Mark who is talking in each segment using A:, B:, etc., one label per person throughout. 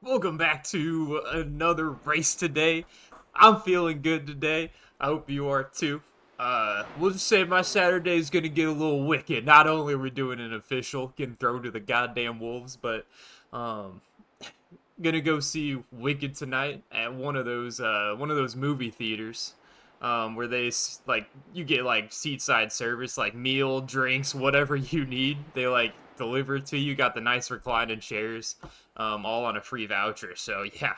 A: Welcome back to another race today. I'm feeling good today. I hope you are too. We'll just say my Saturday is gonna get a little wicked. Not only are we doing an official, getting thrown to the goddamn wolves, but um, gonna go see Wicked tonight at one of those movie theaters. Where like you get like seatside service, like meal, drinks, whatever you need. They like deliver it to you. Got the nice reclining chairs, all on a free voucher. So yeah,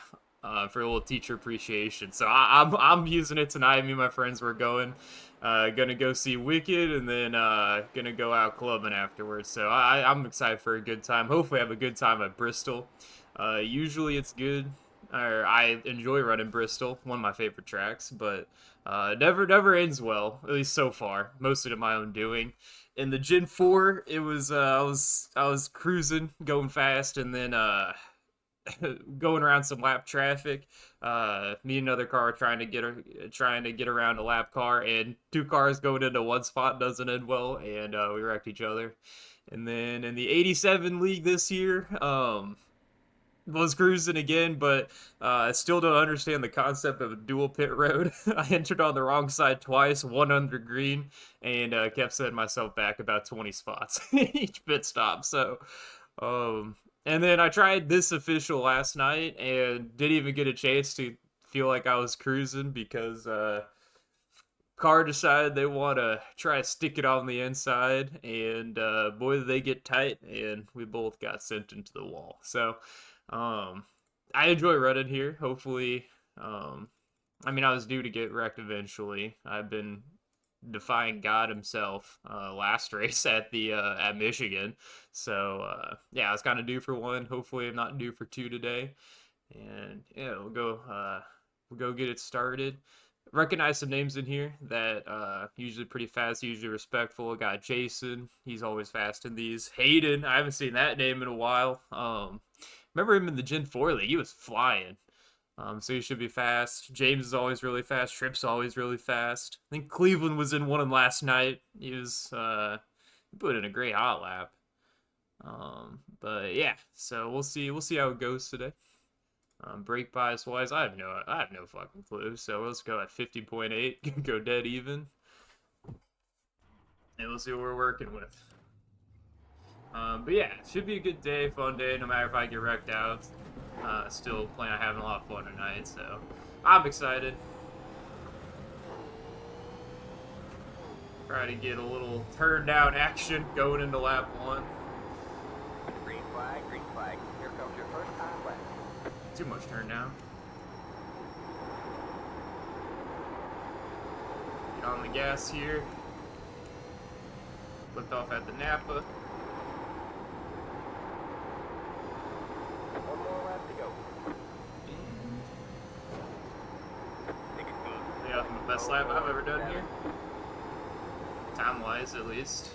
A: for a little teacher appreciation. So I'm using it tonight. Me and my friends were gonna go see Wicked, and then gonna go out clubbing afterwards. So I'm excited for a good time. Hopefully, have a good time at Bristol. Usually it's good. Or I enjoy running Bristol, one of my favorite tracks, but never ends well, at least so far. Mostly to my own doing. In the Gen 4, it was I was cruising, going fast, and then going around some lap traffic. Me and another car trying to get around a lap car, and two cars going into one spot doesn't end well, and we wrecked each other. And then in the 87 league this year, was cruising again, but I still don't understand the concept of a dual pit road. I entered on the wrong side twice, one under green, and kept setting myself back about 20 spots each pit stop. So, um, and then I tried this official last night and didn't even get a chance to feel like I was cruising because car decided they want to try to stick it on the inside, and boy, did they get tight, and we both got sent into the wall. So, um, I enjoy running here. Hopefully, I mean, I was due to get wrecked eventually. I've been defying God himself last race at Michigan. So yeah, I was kind of due for one. Hopefully, I'm not due for two today. And yeah, we'll go get it started. Recognize some names in here that usually pretty fast, usually respectful. I got Jason, he's always fast in these. Hayden, I haven't seen that name in a while. Remember him in the Gen 4 League, he was flying. So he should be fast. James is always really fast. Tripp's always really fast. I think Cleveland was in one of them last night. He was he put in a great hot lap. But yeah, so we'll see how it goes today. Brake bias wise, I have no fucking clue. So let's go at 50.8, go dead even, and let's see what we're working with. But yeah, it should be a good day, fun day. No matter if I get wrecked out, still plan on having a lot of fun tonight. So I'm excited. Try to get a little turn down action going into lap one.
B: Green flag, green flag. Here comes your first time lap.
A: Too much turn down. Get on the gas here. Lift off at the Napa.
B: One more lap to go.
A: Yeah, the best lap I've ever done here. Time wise, at least.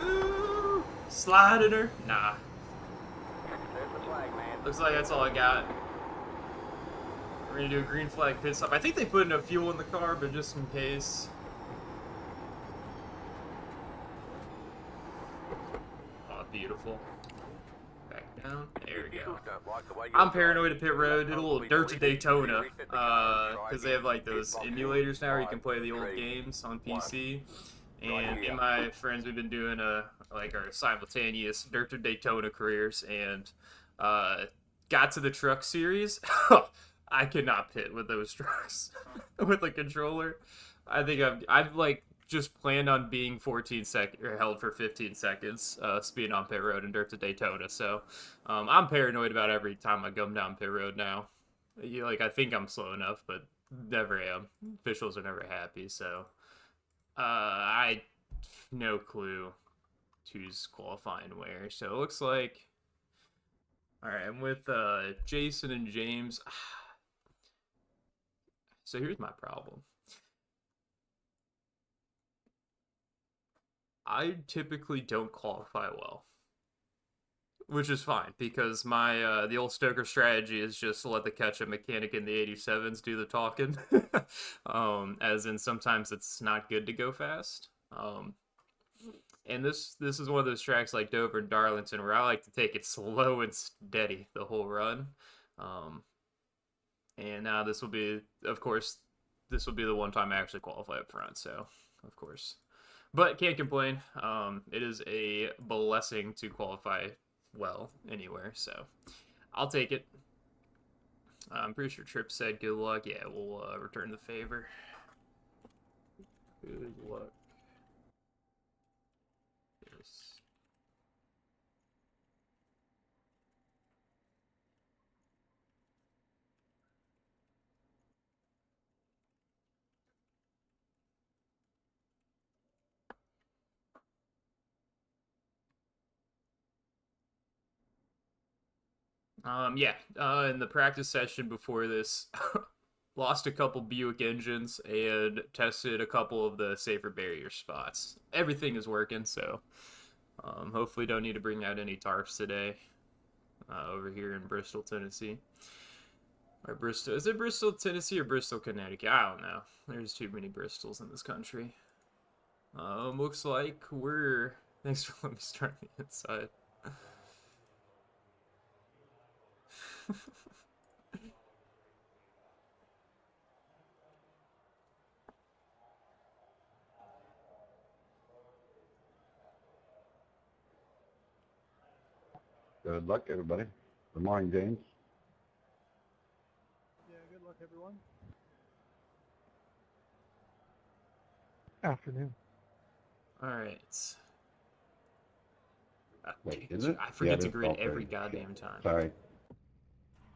A: Ooh, sliding her. Nah.
B: There's the flag, man.
A: Looks like that's all I got. We're gonna do a green flag pit stop. I think they put enough fuel in the car, but just in case. Oh, beautiful. Back down. There we go. I'm paranoid at pit road. Did a little dirt to Daytona, because they have like those emulators now where you can play the old games on PC. And me and my friends, we've been doing our simultaneous dirt to Daytona careers, and got to the truck series. I cannot pit with those trucks with a controller. I think I've like just planned on being 14 sec or held for 15 seconds speeding on pit road and dirt to Daytona. So I'm paranoid about every time I come down pit road now. Like I think I'm slow enough, but never am. Officials are never happy. So I no clue who's qualifying where. So it looks like all right. I'm with Jason and James. So here's my problem. I typically don't qualify well, which is fine because my the old Stoker strategy is just to let the catch-up mechanic in the 87s do the talking. As in sometimes it's not good to go fast. And this is one of those tracks like Dover and Darlington where I like to take it slow and steady the whole run. Um, and now this will be, of course, this will be the one time I actually qualify up front. So, of course, but can't complain. It is a blessing to qualify well anywhere. So I'll take it. I'm pretty sure Trip said good luck. Yeah, we'll return the favor. Good luck. Yes. Yeah. In the practice session before this, lost a couple Buick engines and tested a couple of the safer barrier spots. Everything is working, so hopefully don't need to bring out any tarps today over here in Bristol, Tennessee. Or Bristol. Is it Bristol, Tennessee or Bristol, Connecticut? I don't know. There's too many Bristols in this country. Looks like we're... Thanks for letting me start the inside.
C: Good luck, everybody. Good morning, James.
D: Yeah, good luck, everyone.
E: Afternoon.
A: All right.
C: Wait, is it?
A: I forget
C: Yeah,
A: to
C: it is.
A: grid
C: Okay.
A: every goddamn time.
C: Sorry.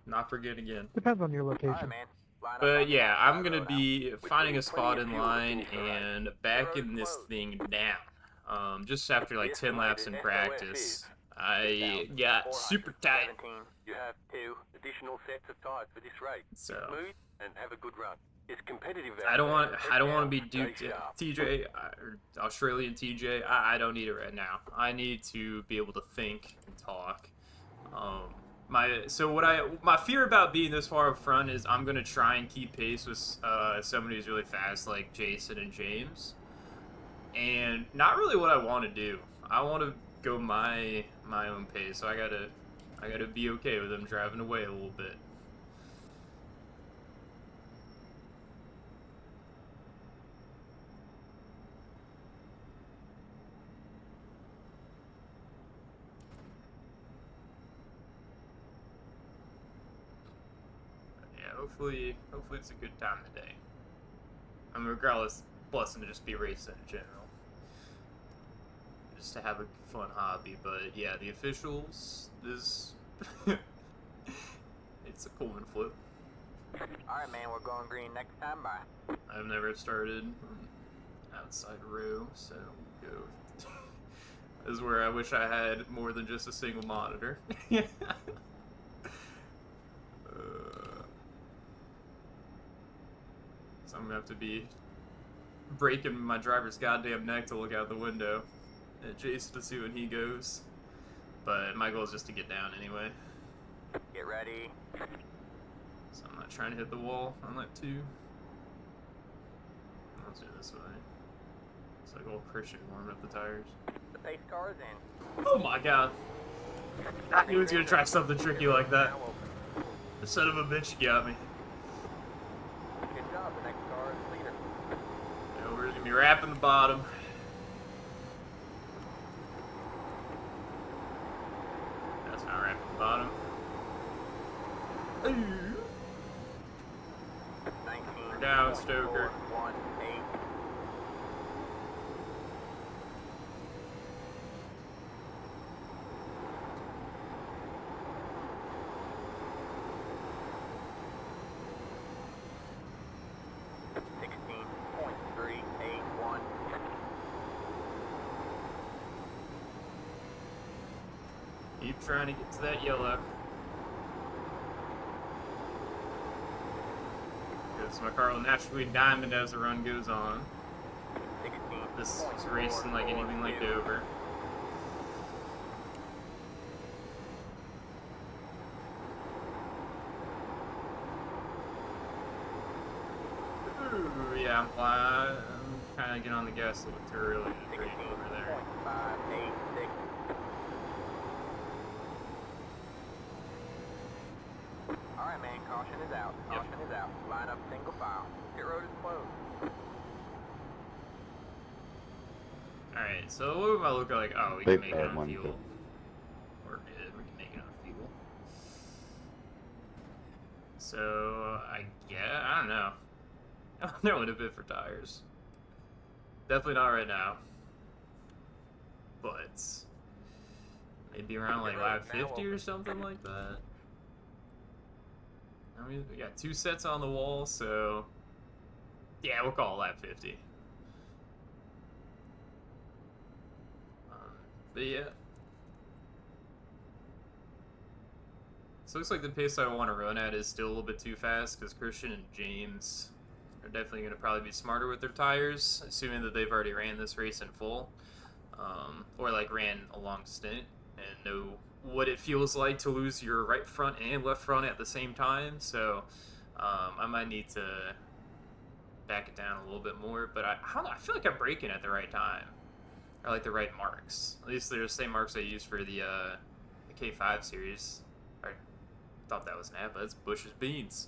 A: Not forget again.
E: Depends on your
B: All right,
E: location.
B: man. Line up
A: But
B: on the
A: yeah,
B: outside
A: I'm gonna
B: road
A: be
B: now. We
A: finding a
B: need
A: spot
B: plenty of
A: in
B: fuel to
A: line
B: finish the race.
A: and
B: The
A: backing
B: road's
A: this
B: closed.
A: thing down. Just after like 10 laps in
B: Estimated
A: practice,
B: SOS is
A: I got super tight.
B: 417. You have 2 additional sets of tires for this race.
A: So
B: Smooth and have a good run. It's competitive.
A: I don't want to be
B: Stay
A: duped.
B: sharp.
A: TJ or Australian TJ, I don't need it right now. I need to be able to think and talk. My fear about being this far up front is I'm gonna try and keep pace with somebody who's really fast like Jason and James, and not really what I want to do. I want to go my own pace, so I gotta be okay with them driving away a little bit. Yeah, hopefully it's a good time today. I mean, regardless, blessing to just be racing in general. Just to have a fun hobby, but yeah, the officials, this... it's a Coleman flip.
B: All right, man. We're going green next time. Bye.
A: I've never started outside row, so we'll go. This is where I wish I had more than just a single monitor. So I'm gonna have to be breaking my driver's goddamn neck to look out the window at Jason to see when he goes. But my goal is just to get down anyway.
B: Get ready.
A: So I'm not trying to hit the wall on lap 2. Let's do it this way. It's like old Christian warming up the tires.
B: The pace car is in.
A: Oh my god. I knew he was gonna try something tricky like that.
B: Now open.
A: The son of a bitch got me.
B: Good job. The next car is leader.
A: Yeah, we're gonna be wrapping the bottom. That's not wrapping the bottom. Ooh.
B: 19.
A: Down, Stoker.
B: 1-8.
A: Keep trying to get to that yellow. Because my car will naturally diamond as the run goes on. This is racing like anything like Dover. Ooh, yeah, I'm flying. kind of get on the gas a little too early to break over there.
B: 16.586. Alright, man, caution is out. Caution is out. Line up single file. Pit road is closed.
A: Alright, so what am I looking like? Oh, we
C: They
A: can make it
C: have
A: on
C: one,
A: fuel.
C: too.
A: We're good. We can make it on fuel. So, I don't know. I don't know what a bit for tires. Definitely not right now. But maybe around like lap 50 or something like that. I mean, we got 2 sets on the wall, so yeah, we'll call it lap 50. But yeah. So it looks like the pace I want to run at is still a little bit too fast because Christian and James are definitely going to probably be smarter with their tires, assuming that they've already ran this race in full, or like ran a long stint and know what it feels like to lose your right front and left front at the same time. So I might need to back it down a little bit more, but I don't know, I feel like I'm braking at the right time, or like the right marks. At least they're the same marks I used for the K5 series. I thought that was an ad, but it's Bush's Beans.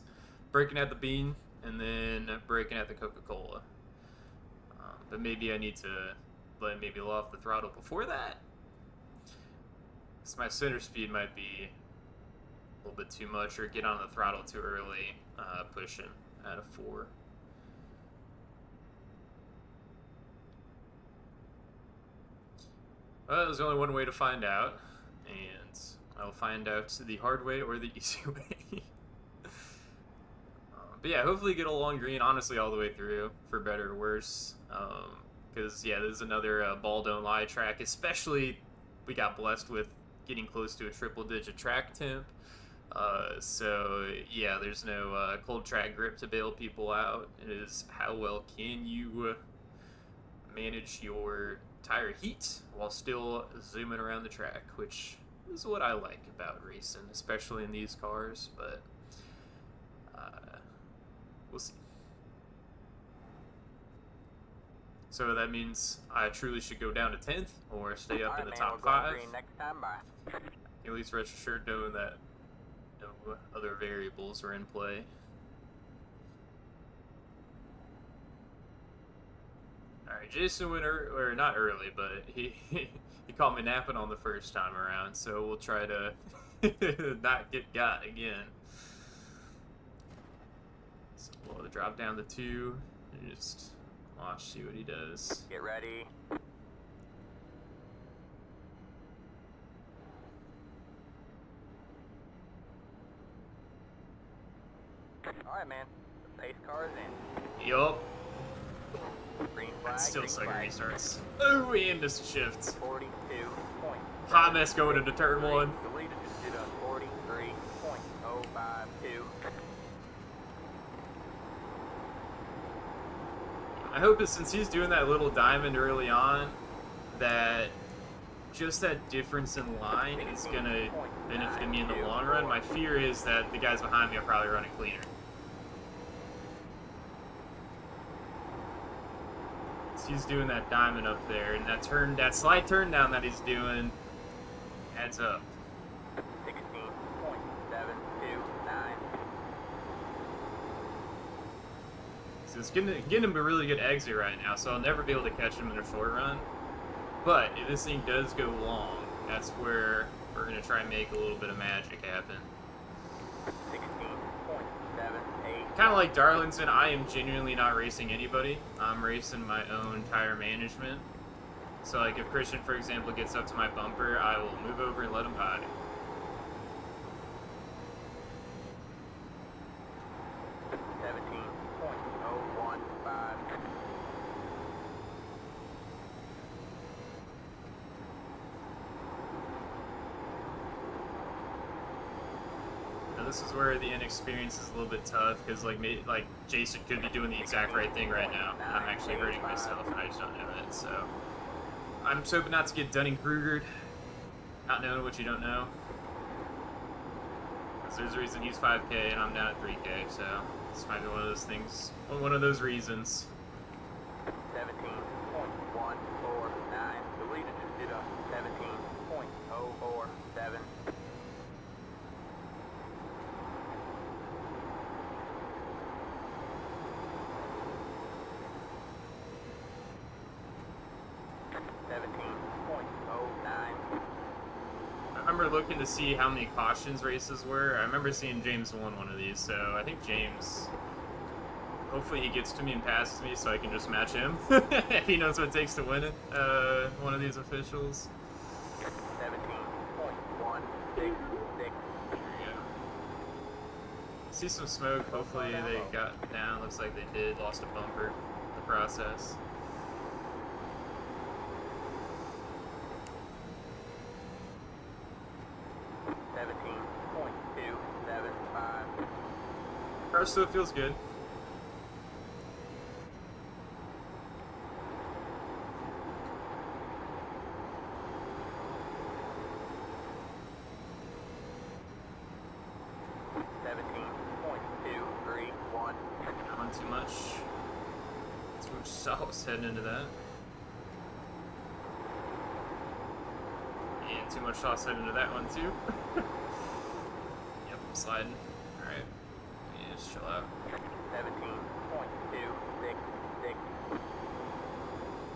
A: Braking at the bean, and then braking at the Coca-Cola. But maybe I need to let maybe low off the throttle before that. Because my center speed might be a little bit too much, or get on the throttle too early, pushing at a 4. Well, there's only one way to find out, and I'll find out the hard way or the easy way. But yeah, hopefully get along green, honestly, all the way through, for better or worse. Because, yeah, this is another ball don't lie track, especially we got blessed with getting close to a triple-digit track temp. So, yeah, there's no cold track grip to bail people out. It is how well can you manage your tire heat while still zooming around the track, which is what I like about racing, especially in these cars, but we'll see. So that means I truly should go down to 10th or stay up in the top 5.
B: Next time, bye.
A: At least rest assured knowing that no other variables are in play. Alright, Jason went or not early, but he caught me napping on the first time around, so we'll try to not get got again. So we'll drop down to 2 and just see what he does.
B: Get ready. Alright, man. The pace car is in.
A: Yup.
B: Green flag.
A: Still
B: green
A: second
B: flag.
A: restarts. Oh, and missed a shift.
B: 42 points.
A: Hot mess going into turn 1.
B: The leader just did a 43.052.
A: I hope that since he's doing that little diamond early on, that just that difference in line is going to benefit me in the long run. My fear is that the guys behind me are probably running cleaner. So he's doing that diamond up there, and that slight turn down that he's doing adds up.
B: 16.729.
A: So it's getting him a really good exit right now, so I'll never be able to catch him in a short run. But if this thing does go long, that's where we're going to try and make a little bit of magic happen.
B: 16.78.
A: Kind of like Darlington, I am genuinely not racing anybody. I'm racing my own tire management. So like if Christian, for example, gets up to my bumper, I will move over and let him by.
B: 17.015.
A: Now this is where the inexperience is a little bit tough, because like Jason could be doing the exact right thing right now, and I'm actually hurting myself, and I just don't know it. So I'm just hoping not to get Dunning-Krugered, not knowing what you don't know. Because there's a reason he's 5K and I'm down at 3K, so this might be one of those things, one of those reasons.
B: 17.015. Deleted due to 17.047.
A: I remember looking to see how many cautions races were. I remember seeing James won one of these, so I think James. Hopefully he gets to me and passes me so I can just match him if he knows what it takes to win it. One of these officials.
B: 17.166.
A: There we go. See some smoke. Hopefully they got down. Looks like they did. Lost a bumper in the process. Car still feels good. Not too much. Too much sauce heading into that. And too much sauce heading into that one too. Yep, I'm sliding. Alright. Yeah, just chill out.
B: 17.266.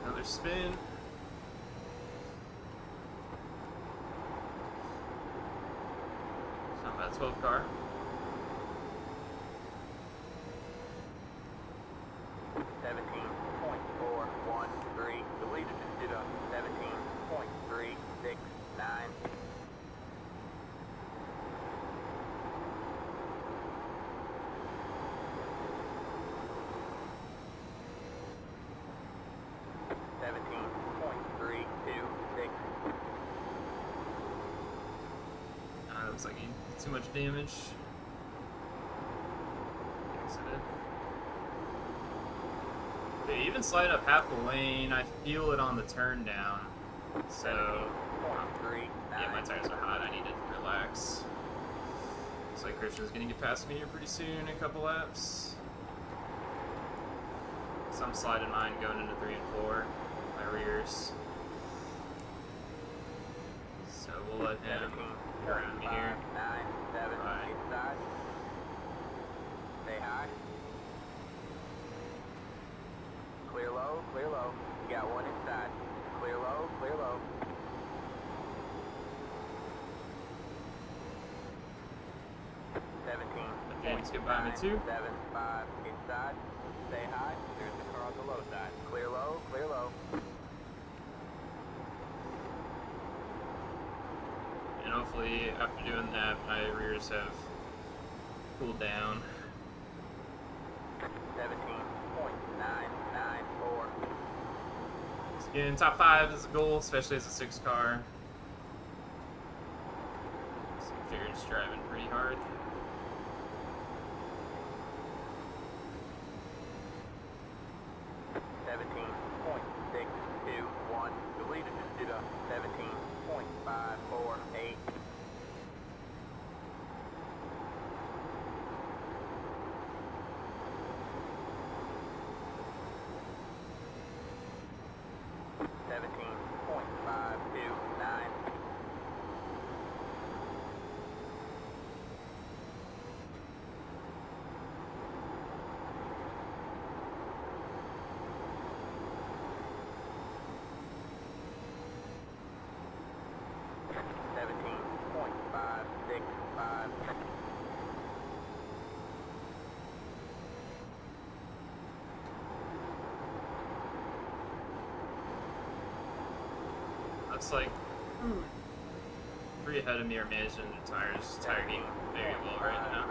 A: Another spin. It's not bad. 12 car.
B: 17.413. Deleted due to 17.369.
A: Looks like he did too much damage. Exited. Okay, even slide up half a lane, I feel it on the turn down. So, yeah, my tires are hot. I need to relax. Looks like Christian's gonna get past me here pretty soon in a couple laps. So I'm sliding mine going into 3 and 4, my rears. So we'll let him around me here.
B: 9, 7,
A: Right.
B: inside. Stay high. Clear low, clear low. You got one inside. Clear low, clear low.
A: James can buy me too.
B: 7.5 inside. Stay high. There's the car on the low side. Clear low, clear low.
A: And hopefully after doing that, my rears have cooled down.
B: 17.994.
A: Again, top 5 is a goal, especially as a 6 car. So Jared's driving pretty hard.
B: Deleted due to 17.548.
A: Looks like 3 ahead of me are managing their tires. Tire game very well right now.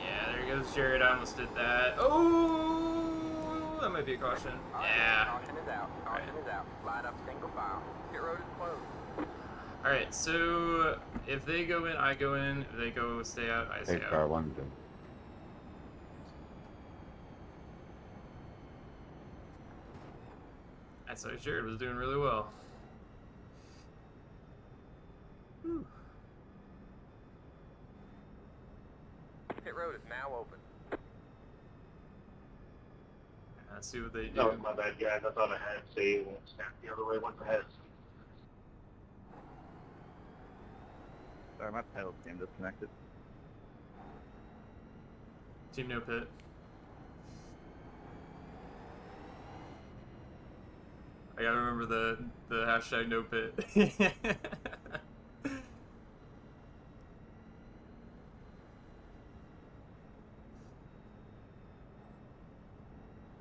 A: Yeah, there goes Jared. I almost did that. Oh, that might be a caution. Yeah.
B: Caution is out. Caution is out. Line up single file. Pit road is closed.
A: Alright, so if they go in, I go in. If they go stay out, I stay
C: Take car
A: out.
C: one, two.
A: That's so Jared was doing really well. Whew.
B: Pit road is now open.
A: Let's see what they do.
D: That was my bad, guys. I thought I had saved and snapped the other way once I had it.
E: Sorry, my pedal came disconnected.
A: Team no pit. I gotta remember the hashtag no pit.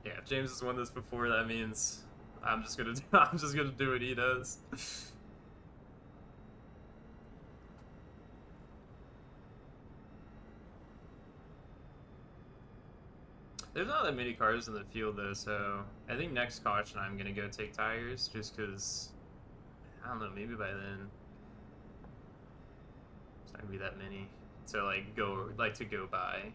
A: Yeah, if James has won this before, that means I'm just gonna do what he does. There's not that many cars in the field though, so I think next caution I'm gonna go take tires just because I don't know, maybe by then it's not gonna be that many to go by.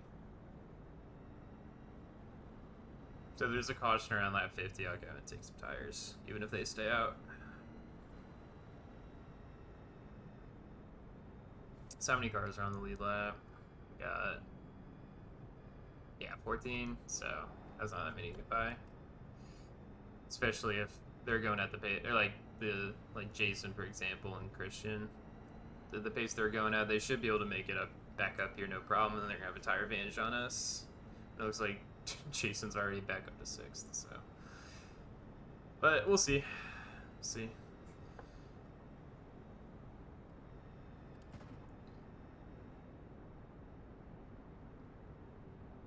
A: So there's a caution around lap 50, I'll go and take some tires, even if they stay out. So how many cars are on the lead lap? We got 14, so that's not that many to get by. Especially if they're going at the pace, or like Jason, for example, and Christian. The pace they're going at, they should be able to make it back up here, no problem, and they're gonna have a tire advantage on us. It looks like Jason's already back up to 6th, so. But we'll see. See.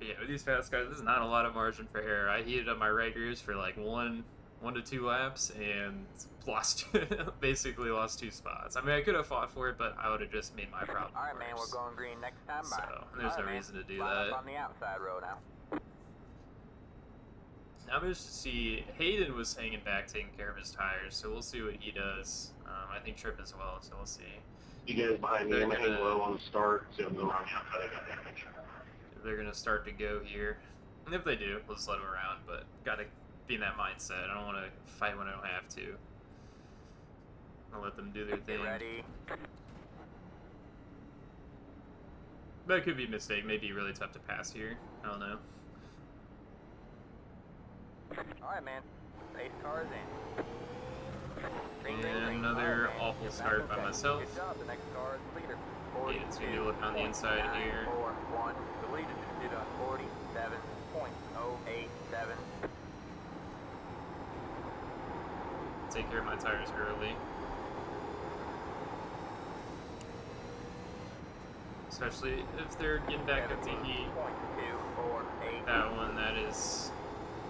A: Yeah, with these fast cars, there's not a lot of margin for error. I heated up my right rears for like one to 2 laps and basically lost 2 spots. I mean, I could have fought for it, but I would have just made my problem
B: All right,
A: worse.
B: man, we're going green next time. Bye.
A: So there's no reason to do
B: Line
A: that.
B: up on the outside row now.
A: I'm just to see. Hayden was hanging back, taking care of his tires, so we'll see what he does. I think Tripp as well, so we'll see.
D: You guys behind me, I'm gonna hang low on the start, so I'm going around the outside. I got damage.
A: They're gonna start to go here, and if they do, we'll just let them around. But gotta be in that mindset. I don't want to fight when I don't have to. I'll let them do their thing.
B: Get ready.
A: But it could be a mistake. Maybe really tough to pass here. I don't know.
B: All right, man. Pace cars in. Green, green,
A: And
B: green.
A: another
B: All right, man.
A: awful
B: Get
A: start
B: back
A: by
B: okay.
A: myself.
B: Good job. The next car is the leader.
A: Yeah, it's gonna be looking on the inside here.
B: 47.41. The leader just did a 47.087.
A: Take care of my tires early. Especially if they're getting back up to heat.
B: 17.248.
A: That one, that is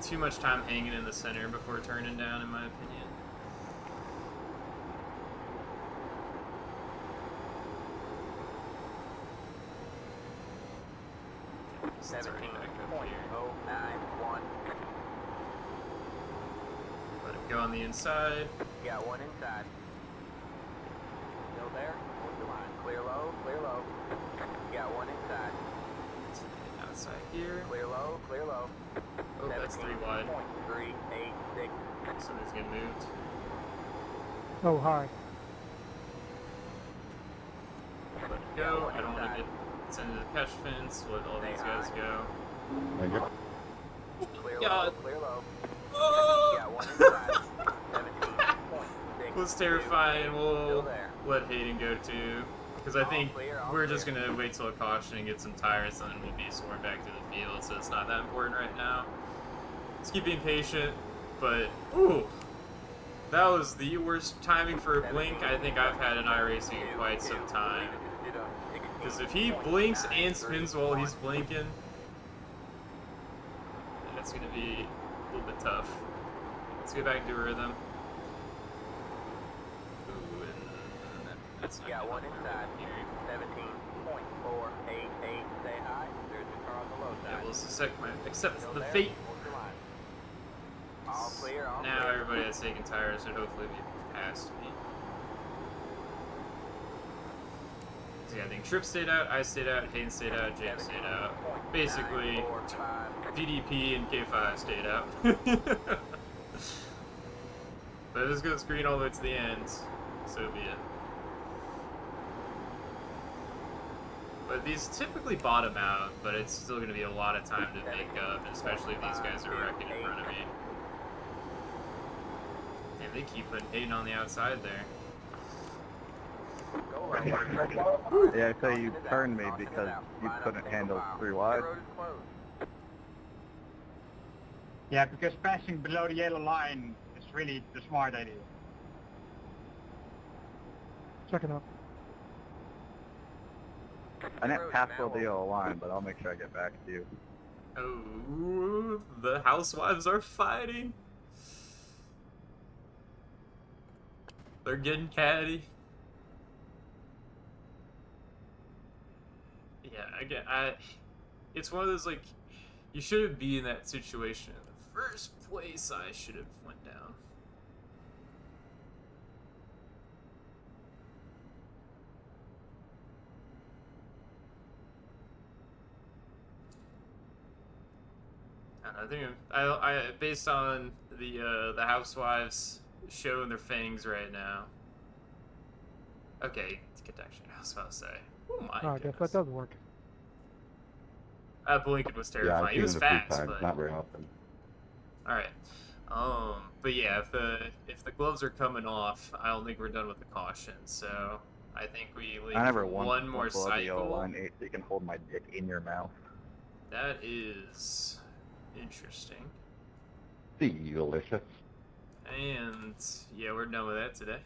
A: too much time hanging in the center before turning down, in my opinion. It's already back up here.
B: 17.091.
A: Let it go on the inside.
B: Got one inside. Still there? Hold the line. Clear low, clear low. Got one inside.
A: Outside here.
B: Clear low, clear low.
A: Oh, that's 3 wide.
B: 17.386.
A: Somebody's getting moved.
F: Oh, hi.
A: Let it go. I don't want to get sent to the catch fence. Let all these guys go.
C: Thank you.
B: Clear
A: God.
B: low, clear low.
A: Oh!
B: Got one inside. 17.6.
A: It was terrifying.
B: Still
A: We'll
B: there.
A: let Hayden go too. Because I think
B: All clear, all
A: we're just
B: clear.
A: going to wait till a caution and get some tires, and then we'll be sworn back to the field, so it's not that important right now. Let's keep being patient, but, ooh, that was the worst timing for a blink I think I've had in iRacing in quite some time. Because if he blinks and spins while he's blinking, that's going to be a little bit tough. Let's get back into rhythm. Ooh, and that's not
B: Got
A: gonna
B: one
A: work
B: inside.
A: here.
B: 17.488. Stay high. There's the car on the low
A: Yeah,
B: side.
A: we'll accept
B: Still
A: the
B: there?
A: fate.
B: Hold the line. All clear, all
A: Now
B: clear.
A: everybody that's taking tires should hopefully be past me. So yeah, I think Tripp stayed out, I stayed out, Hayden stayed out, James stayed out. Basically,
B: 17.945.
A: DDP and K5 stayed out. But if this goes green all the way to the end, so be it. But these typically bottom out, but it's still going to be a lot of time to make up, especially if these guys are wrecking in front of me. Damn, they keep putting Hayden on the outside there.
E: Yeah, I say you turned me because you couldn't handle 3 wide.
F: Yeah, because passing below the yellow line is really the smart idea. Check it out.
E: I didn't pass below the yellow line, but I'll make sure I get back to you.
A: Oh, the housewives are fighting. They're getting catty. Yeah, again, it's one of those, like, you shouldn't be in that situation in the first place. I should have went down. And I think I based on the housewives showing their fangs right now. Okay, connection. I was about to say. Oh my
F: Oh, I guess that does work.
A: Blinken was
C: Yeah,
A: terrifying.
C: I've
A: He
C: seen
A: was
C: it a few
A: fast,
C: times,
A: but
C: not very often.
A: all right. But yeah, if the gloves are coming off, I don't think we're done with the caution. So I think we leave
E: I never
A: for
E: won
A: one more
E: below the yellow
A: cycle.
E: line 8 so you can hold my dick in your mouth.
A: That is interesting.
C: Delicious.
A: And yeah, we're done with that today.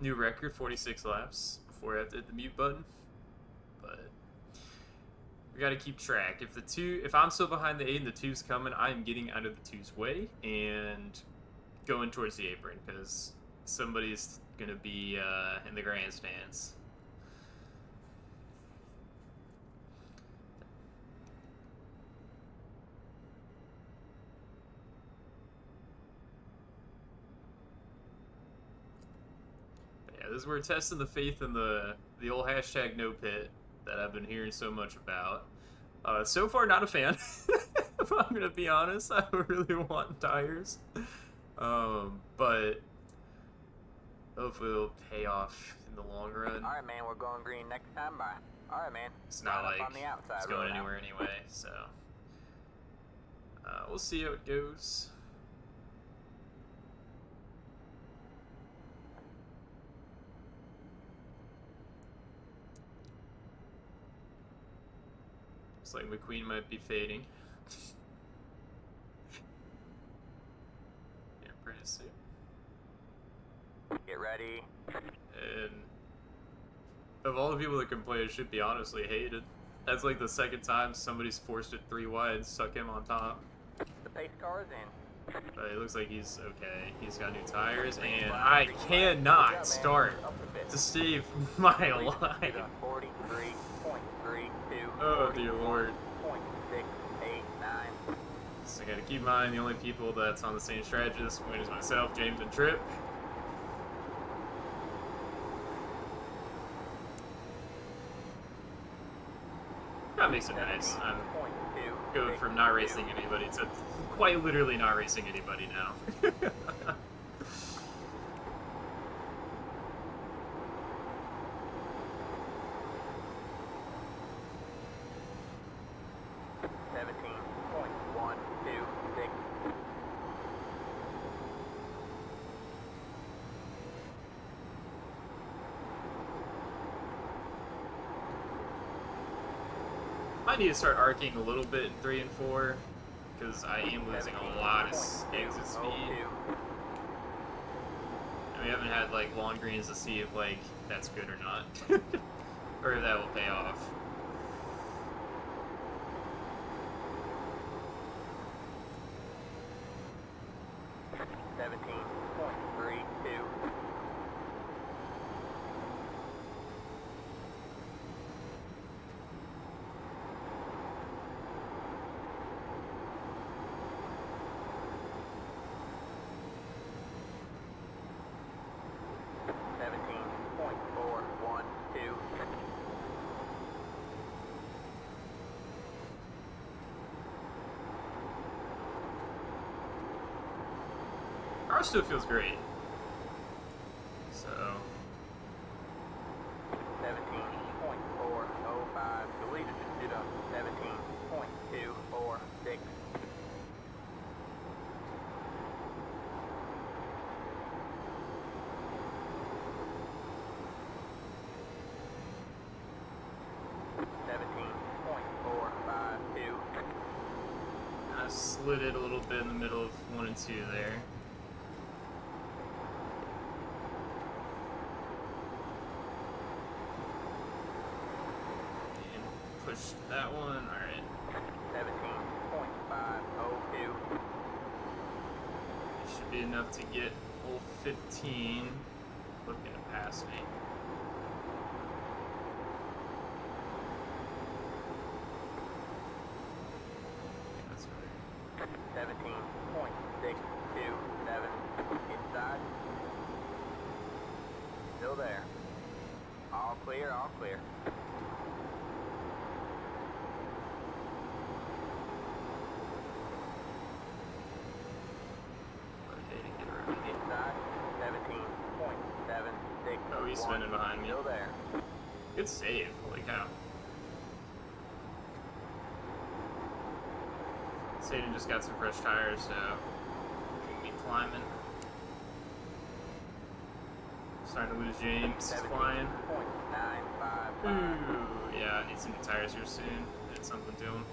A: New record, 46 laps before I have to hit the mute button. But we got to keep track. If I'm still behind the 8 and the 2's coming, I am getting out of the 2's way and going towards the apron because somebody's gonna be in the grandstands. Yeah, this is where we're testing the faith in the old hashtag no pit that I've been hearing so much about. So far, not a fan. If I'm gonna be honest, I really want tires, but hopefully it'll pay off in the long run.
B: All right, man, we're going green next time. Bye. All right, man.
A: It's not
B: Line up
A: like
B: on the outside
A: it's going
B: road
A: anywhere anyway, so we'll see how it goes. Looks like McQueen might be fading. Yeah, pretty soon.
B: Get ready.
A: And of all the people that complain, it should be honestly hated. That's like the second time somebody's forced it 3 wide, stuck him on top.
B: The pace car is in.
A: But it looks like he's okay. He's got new tires, and I cannot start to save my life.
B: 43.32.
A: Oh dear lord.
B: 0.689.
A: So I gotta keep in mind the only people that's on the same strategy this point is myself, James, and Tripp. That makes it nice. I'm going from not racing anybody to quite literally not racing anybody now.
B: 17.126.
A: I need to start arcing a little bit in 3 and 4 because I am losing a lot of exit speed. And we haven't had like long greens to see if like that's good or not, or if that will pay off. Ours still feels great. So
B: 17.401.
A: split it a little bit in the middle of 1 and 2 there. And push that one. All right.
B: 17.502.
A: It should be enough to get hole 15 looking to pass me. That's better.
B: 17.627. Inside. Still there. All clear, all clear.
A: Rotating, get around me.
B: Inside. 17.761.
A: Oh, he's spinning behind me.
B: Still there.
A: Good save. Holy cow. Satan just got some fresh tires, so we'll be climbing. Starting to lose James. He's flying.
B: 17.955.
A: Ooh, yeah, I need some new tires here soon. Did something to him.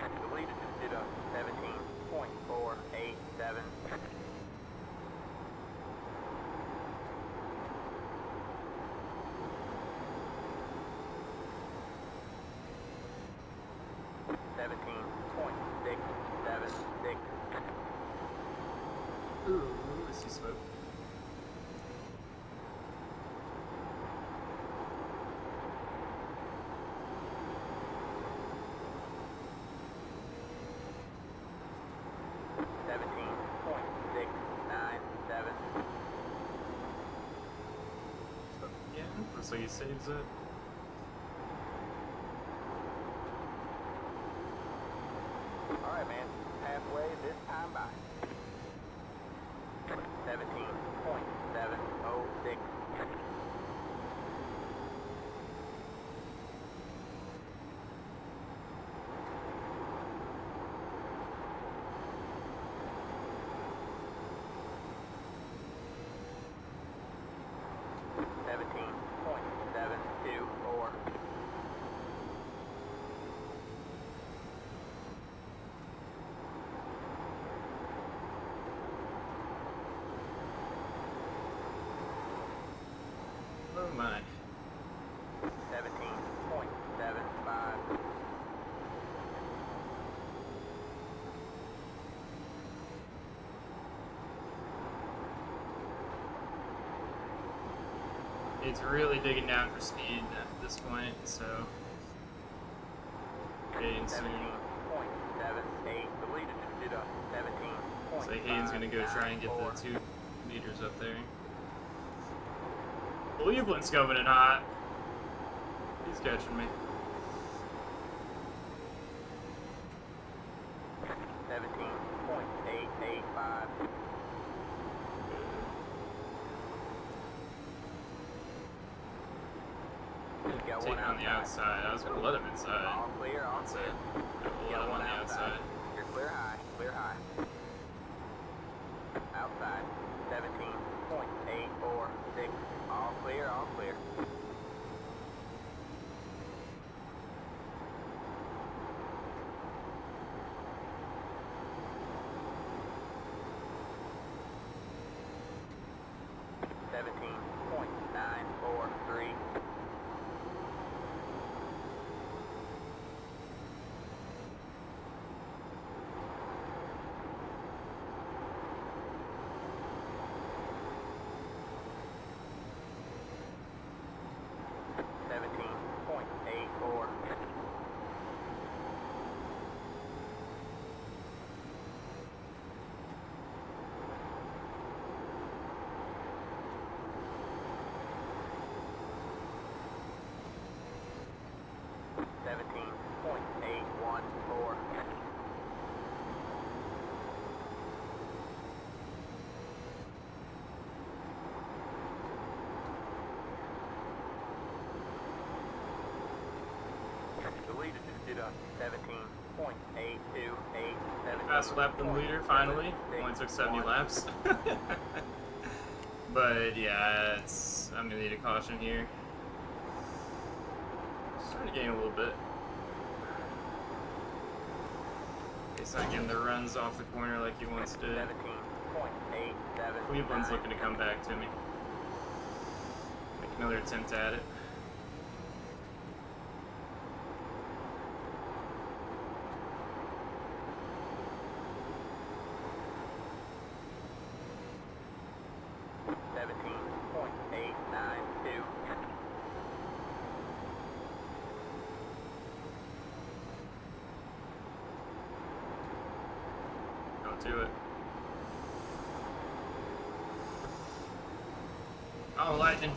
B: The leader just did a 17.487.
A: Ooh, I see smoke. Yeah, looks like he saves it.
B: Alright, man. Halfway this time by. 17.706.
A: Oh my.
B: 17.75.
A: It's really digging down for speed at this point, so getting soon.
B: 17.78. The leader just did a 17.5.
A: So Hayden's gonna go try and get the 2 leaders up there. Cleveland's coming in hot. He's catching me.
B: 17.885. Got
A: Taking
B: one
A: on the outside. I was gonna let him inside.
B: All clear, all
A: That's
B: clear.
A: it. We'll let him on the outside.
B: You're clear high, clear high. Outside, 17.846. All clear, all clear. .943. .84. .814. The leader just did a
A: Faster lap than the leader, finally. Only took 70 laps. But yeah, I'm gonna need a caution here. Starting to gain a little bit. He's not getting the runs off the corner like he once did. Cleveland's looking to come back to me. Make another attempt at it. To it. Oh, lightning.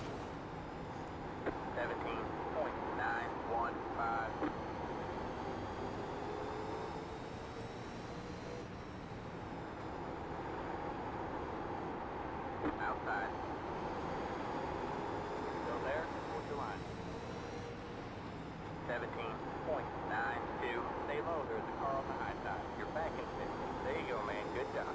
B: 17.915. Outside. Still there? What's your line? 17.92. Stay low. There's a car on the high side. You're back in 50. There you go, man. Good job.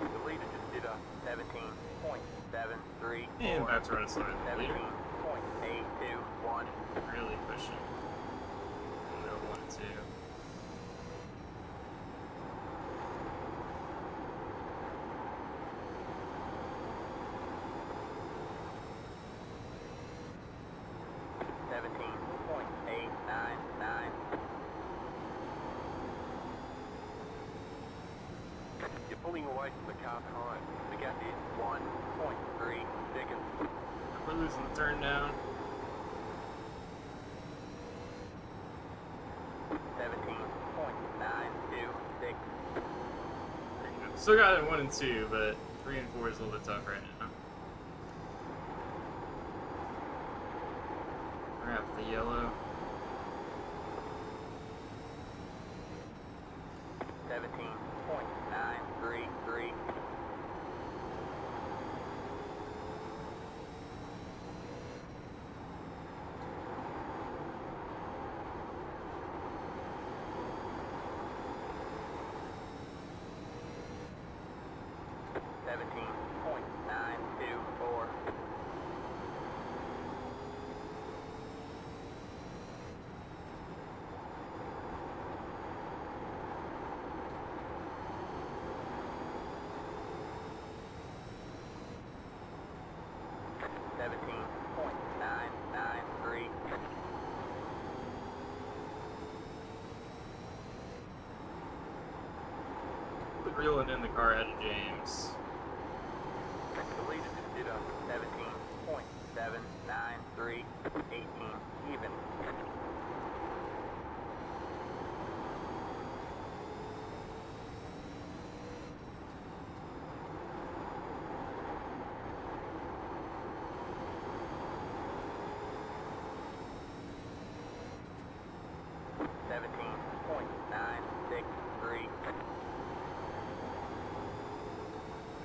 B: The leader just did a 17.73.
A: And that's right, it's slower than the leader.
B: 17.821.
A: Really pushing. No 1 2.
B: You're pulling away from the car behind. The gap is 1.3 seconds.
A: We're losing the turn down.
B: 17.926.
A: Still got it 1 and 2, but 3 and 4 is a little bit tough right now. Grab the yellow.
B: 17.933.
A: Reeling in the car ahead of James.
B: The leader just did a 17.793. 18 even.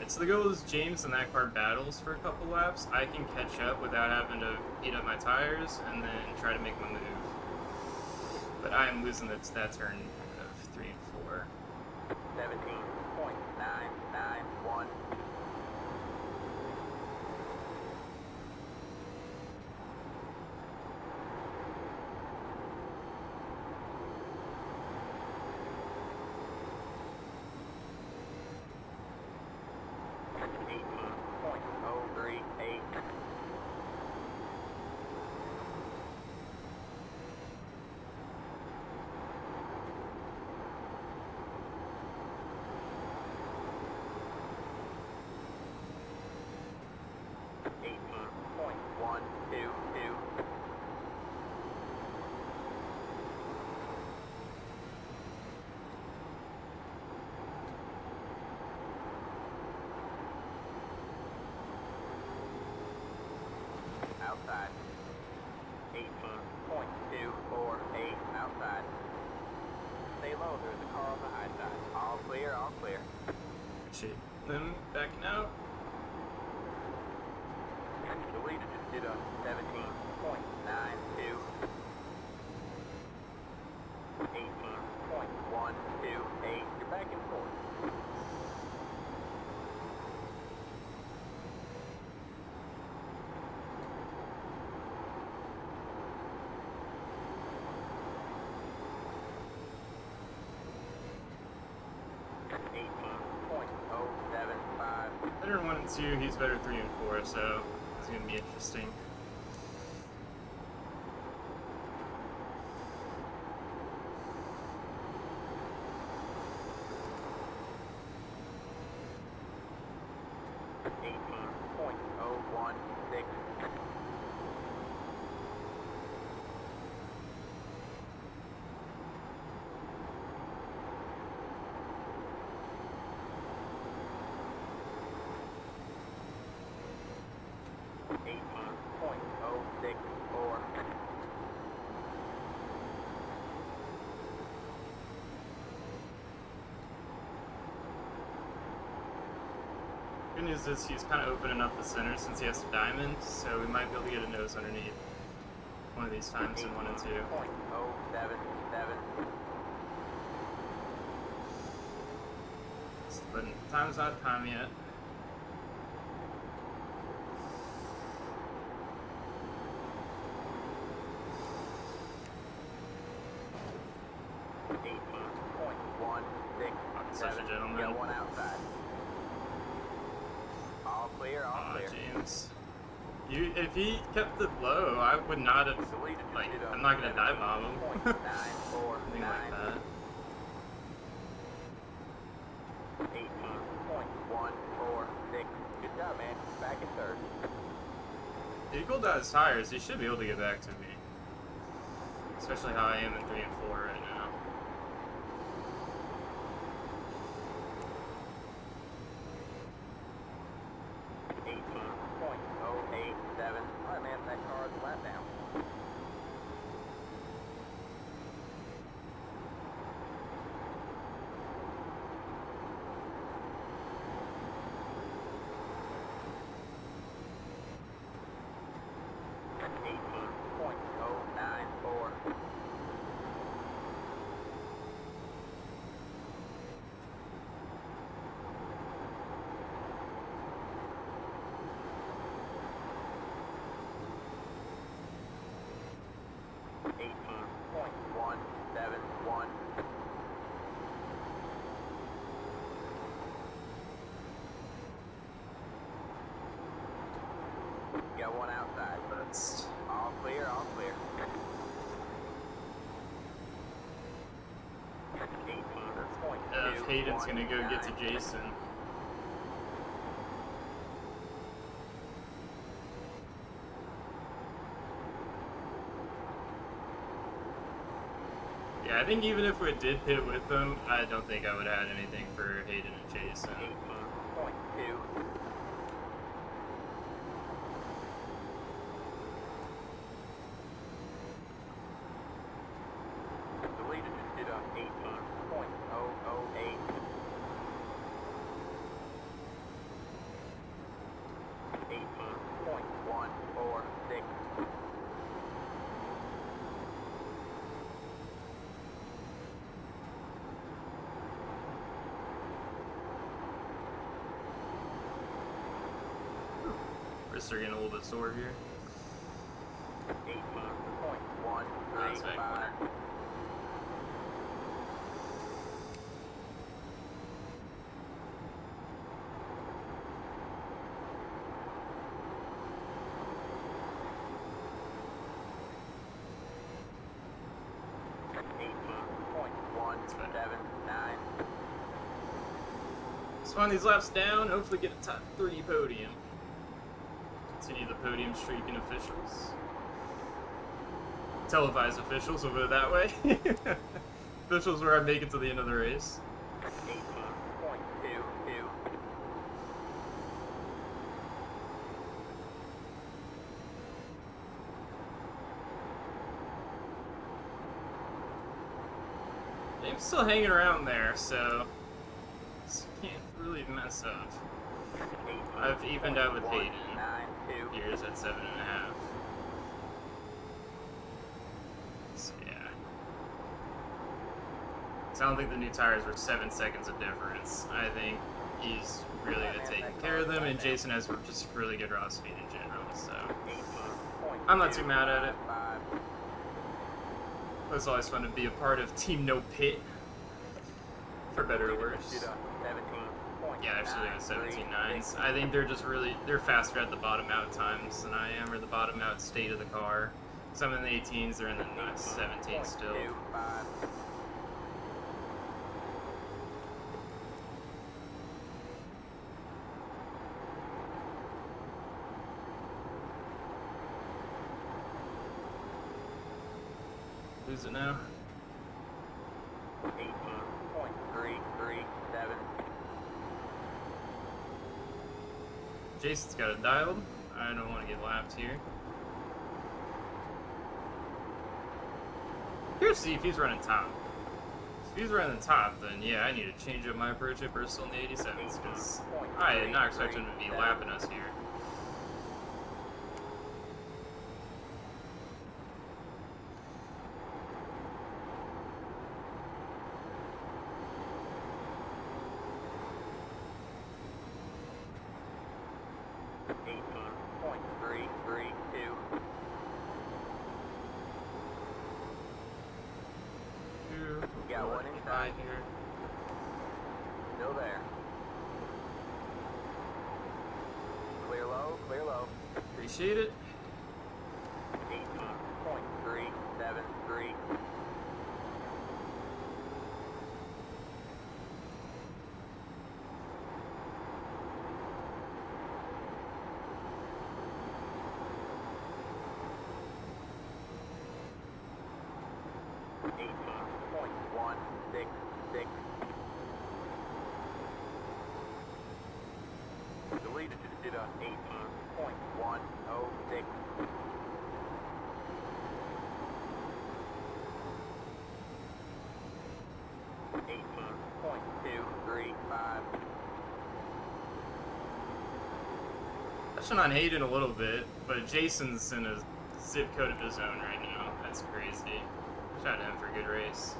A: It's the goal is James and that car battles for a couple laps. I can catch up without having to heat up my tires and then try to make my move. But I am losing that turn of 3 and 4.
B: 17.991. outside. Stay low, there's a car on the high side. All clear, all clear.
A: Shit. Them backing out.
B: The leader just did a 17.92. 18.128. You're back and forth.
A: Better 1 and 2, he's better 3 and 4, so it's gonna be interesting. Good news is he's kind of opening up the center since he has a diamond, so we might be able to get a nose underneath one of these times in 1 and 2.
B: 0.077.
A: But time's not time yet. Such a gentleman.
B: Got one outside. All clear, all
A: Aw,
B: clear.
A: James. If he kept it low, I would not have, like, I'm not gonna dive bomb him. Anything like that.
B: 18.146. Good job, man. Back in third.
A: If he cooled out his tires, he should be able to get back to me. Especially how I am in 3 and 4 right now.
B: Alright, man, that car is flat down. Got one outside.
A: That's
B: All clear, all clear. 18.2.
A: if Hayden's gonna go get to Jason. Yeah, I think even if we did pit with them, I don't think I would have had anything for Hayden and Jason.
B: 18.2. The leader just did a 18.008. 18.146.
A: Wrists are getting a little bit sore here.
B: 18.135.
A: Let's find these laps down, hopefully get a top 3 podium. Continue the podium streak in officials. Televised officials, we'll put it that way. Officials where I make it to the end of the race.
B: 18.22.
A: I'm still hanging around there, so can't really mess up. I've evened out with Hayden. Here's at 7.5. So yeah. So I don't think the new tires were 7 seconds of difference. I think he's really good at taking care of them, and Jason has just really good raw speed in general, so I'm not too mad at it. It's always fun to be a part of Team No Pit, for better or worse. Yeah, actually at 17.9s. I think they're just they're faster at the bottom out times than I am, or the bottom out state of the car. Some in the 18s, they're in the 17s still. Lose it now.
B: 18.337.
A: Jason's got it dialed. I don't want to get lapped here. Here's see if he's running top. If he's running top, then yeah, I need to change up my approach at Bristol in the 87s, because I did not expect him to be lapping us here.
B: Got one inside
A: here.
B: Still there. Clear low, clear low.
A: Appreciate it.
B: 18.373. Deleted to did a 18.106.
A: Touching on Hayden a little bit, but Jason's in a zip code of his own right now. That's crazy. Shout out to him for a good race.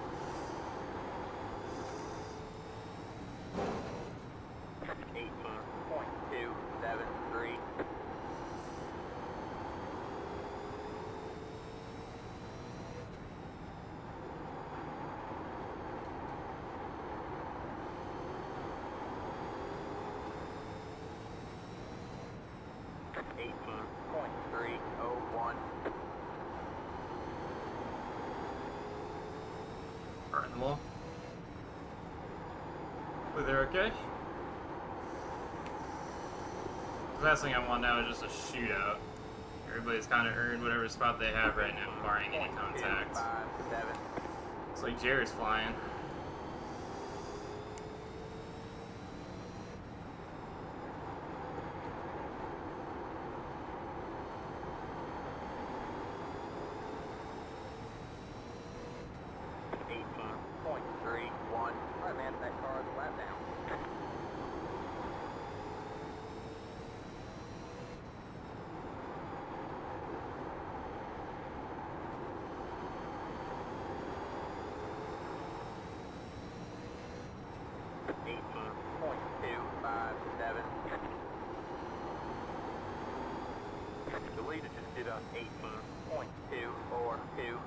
A: Burn them all. Hopefully they're okay. The last thing I want now is just a shootout. Everybody's kind of earned whatever spot they have right now, barring any contact. Looks like Jared's flying.
B: Deleted just did a 18.242.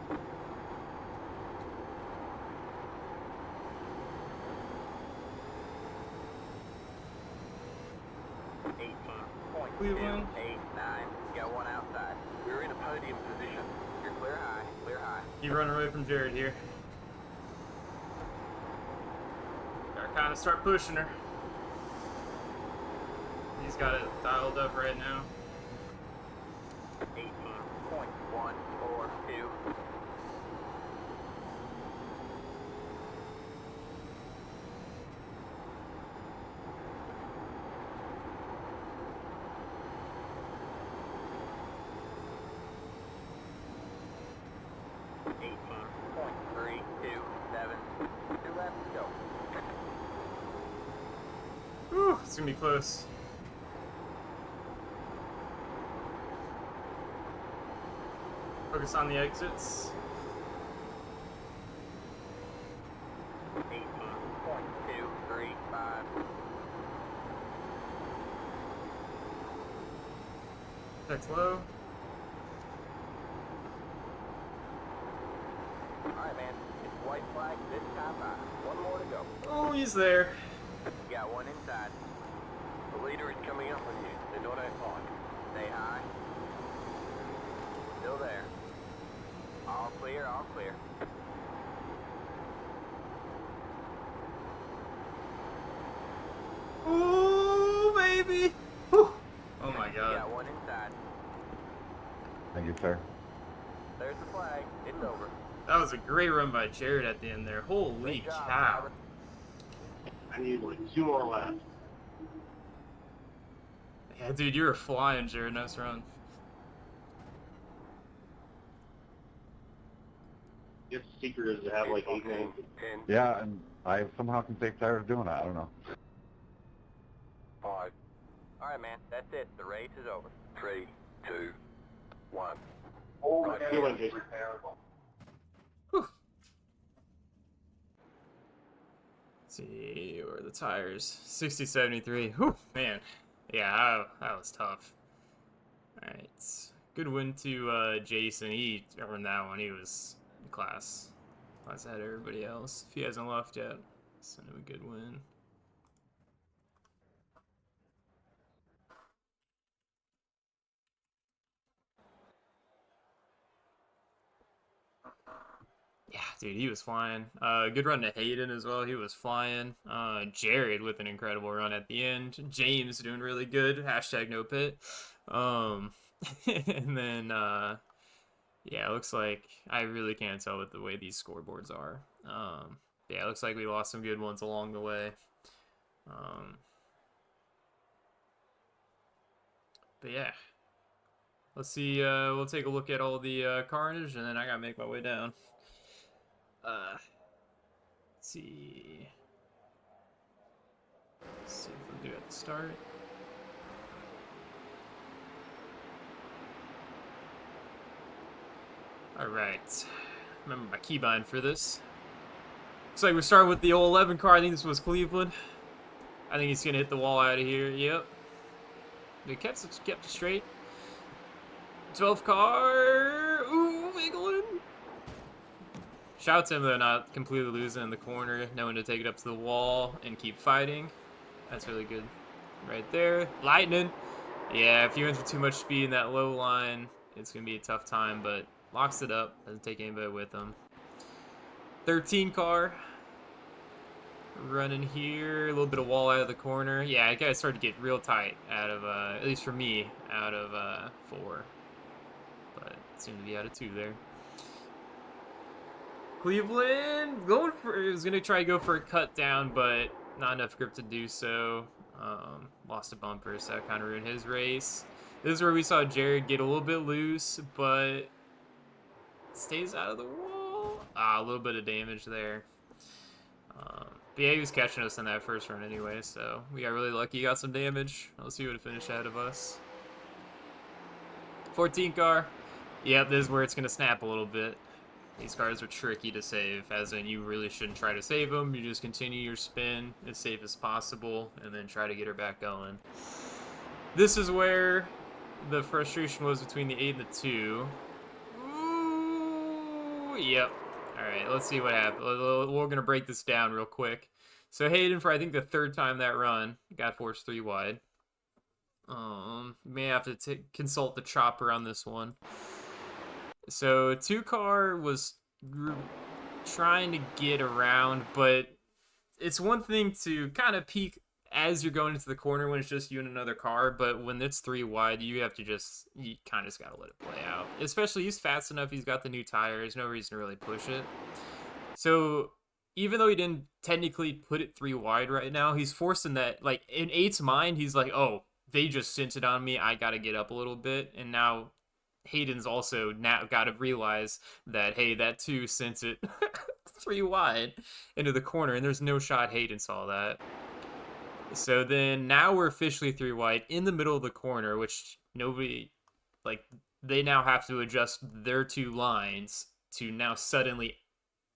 A: Cleveland.
B: 18.289. Got one outside. We're in a podium position. You're clear high, clear high.
A: Keep running away from Jared here. Gotta kind of start pushing her. He's got it dialed up right now.
B: 18.142.
A: It's gonna be close. Focus on the exits.
B: 18.235.
A: Check's low.
B: Alright, man. It's white flag this time by. One more to go.
A: Oh, he's there.
B: You got one inside. The leader is coming up on you. They don't have fun. Stay high. Still there. All clear, all clear.
A: Oh, baby. Whew. Oh my
B: You
A: god.
B: got one inside.
C: Thank you, sir.
B: There's the flag. It's over.
A: That was a great run by Jared at the end there. Holy
B: Good job,
A: cow.
B: driver.
D: I need like 2 more laps.
A: Yeah, dude, you were flying, Jared. Nice run.
D: Its secret is to have like 8 lanes.
B: 10,
C: Yeah, and I somehow can take tired of doing it. I don't know.
B: 5. Alright, man. That's it. The race is over. 3, 2, 1.
D: Oh, I feel like it's
A: Whew. Let's see, where are the tires? 60, 73. Whew, man. Yeah, that was tough. Alright. Good win to Jason. He earned that one. He was in class ahead of everybody else. If he hasn't left yet, send him a good win. Yeah, dude, he was flying. Good run to Hayden as well. He was flying. Jared with an incredible run at the end. James doing really good. Hashtag no pit. And then, yeah, it looks like I really can't tell with the way these scoreboards are. Yeah, it looks like we lost some good ones along the way. But yeah, let's see. We'll take a look at all the carnage, and then I gotta make my way down. Let's see. Let's see if we do at the start. All right. Remember my keybind for this. Looks like we're starting with the 011 car. I think this was Cleveland. I think he's gonna hit the wall out of here. Yep. They kept it straight. 12 car. Ooh, wiggling. Shout out to him though, not completely losing in the corner, knowing to take it up to the wall and keep fighting. That's really good. Right there. Lightning. Yeah, if you enter too much speed in that low line, it's going to be a tough time, but locks it up. Doesn't take anybody with him. 13 car. Running here. A little bit of wall out of the corner. Yeah, it guys started to get real tight out of, at least for me, out of 4. But it seemed to be out of 2 there. Cleveland going for, was gonna try to go for a cut down, but not enough grip to do so. Lost a bumper, so that kind of ruined his race. This is where we saw Jared get a little bit loose, but stays out of the wall. A little bit of damage there. But yeah, he was catching us in that first run anyway, so we got really lucky. Got some damage. Let's see what finished ahead of us. 14 car. Yep, this is where it's gonna snap a little bit. These cars are tricky to save, as in you really shouldn't try to save them. You just continue your spin as safe as possible and then try to get her back going. This is where the frustration was between the 8 and the 2. Ooh, yep. Alright, let's see what happens. We're going to break this down real quick. So Hayden, for I think the 3rd time that run, got forced 3 wide. May have to consult the chopper on this one. So 2 car was trying to get around, but it's one thing to kind of peek as you're going into the corner when it's just you and another car, but when it's 3 wide, you kind of just gotta let it play out. Especially he's fast enough, he's got the new tires, no reason to really push it. So even though he didn't technically put it 3 wide right now, he's forcing that, like in 8's mind, he's like, oh, they just sent it on me, I gotta get up a little bit, and now Hayden's also now got to realize that, hey, that 2 sent it 3 wide into the corner, and there's no shot Hayden saw that. So then now we're officially 3 wide in the middle of the corner, which nobody, like, they now have to adjust their 2 lines to now suddenly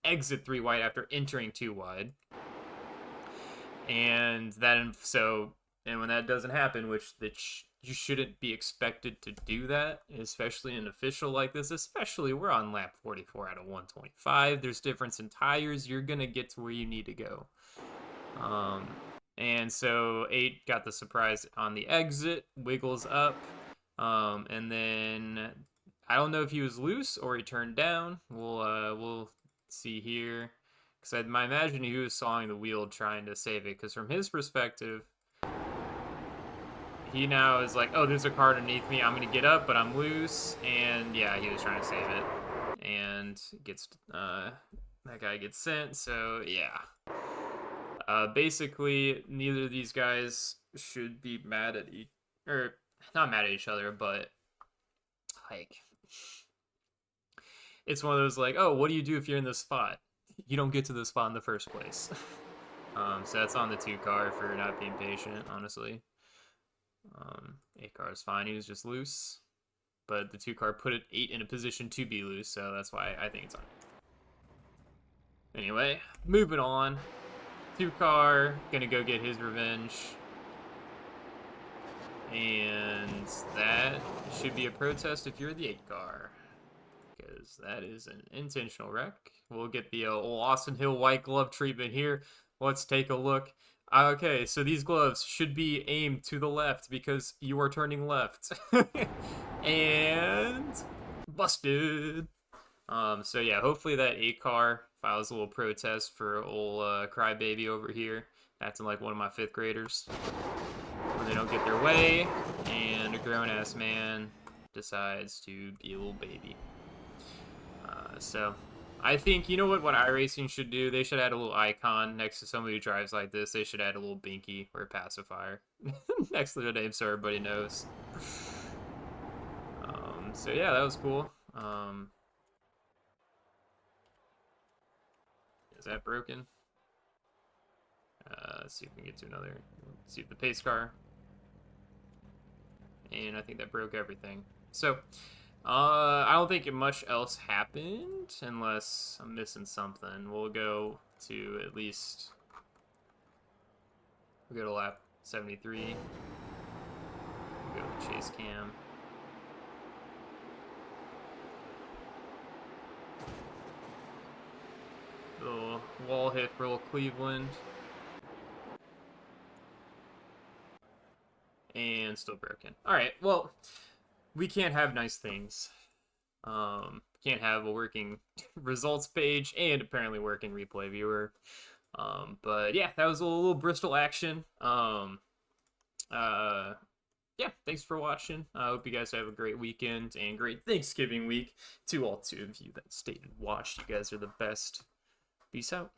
A: exit 3 wide after entering 2 wide. And when that doesn't happen, which you shouldn't be expected to do that, especially in an official like this, especially we're on lap 44 out of 125. There's difference in tires. You're going to get to where you need to go. And so 8 got the surprise on the exit, wiggles up, and then I don't know if he was loose or he turned down. We'll see here, because I imagine he was sawing the wheel trying to save it, because from his perspective, he now is like, oh, there's a car underneath me, I'm gonna get up, but I'm loose, and yeah, he was trying to save it, and gets that guy gets sent. So yeah. Basically, neither of these guys should be mad at not mad at each other, but like, it's one of those like, oh, what do you do if you're in this spot? You don't get to the spot in the first place. So that's on the 2 car for not being patient, honestly. 8 car is fine, he was just loose, but the 2 car put 8 in a position to be loose, so that's why I think it's on. Anyway, moving on. 2 car, gonna go get his revenge. And that should be a protest if you're the 8 car, because that is an intentional wreck. We'll get the old Austin Hill white glove treatment here. Let's take a look. Okay, so these gloves should be aimed to the left because you are turning left. And busted. So yeah, hopefully that 8 car files a little protest for old crybaby over here, acting like one of my 5th graders when they don't get their way, and a grown-ass man decides to be a little baby. So I think, you know what iRacing should do? They should add a little icon next to somebody who drives like this. They should add a little binky or a pacifier next to their name so everybody knows. So yeah, that was cool. Is that broken? Let's see if we can get to another. Let's see if the pace car. And I think that broke everything. So, I don't think much else happened unless I'm missing something. We'll go to at least. We'll go to lap 73. We'll go to chase cam. Little wall hit for little Cleveland. And still broken. Alright, well, we can't have nice things. Can't have a working results page and apparently working replay viewer. But yeah, that was a little Bristol action. Yeah, thanks for watching. I hope you guys have a great weekend and great Thanksgiving week. To all 2 of you that stayed and watched, you guys are the best. Peace out.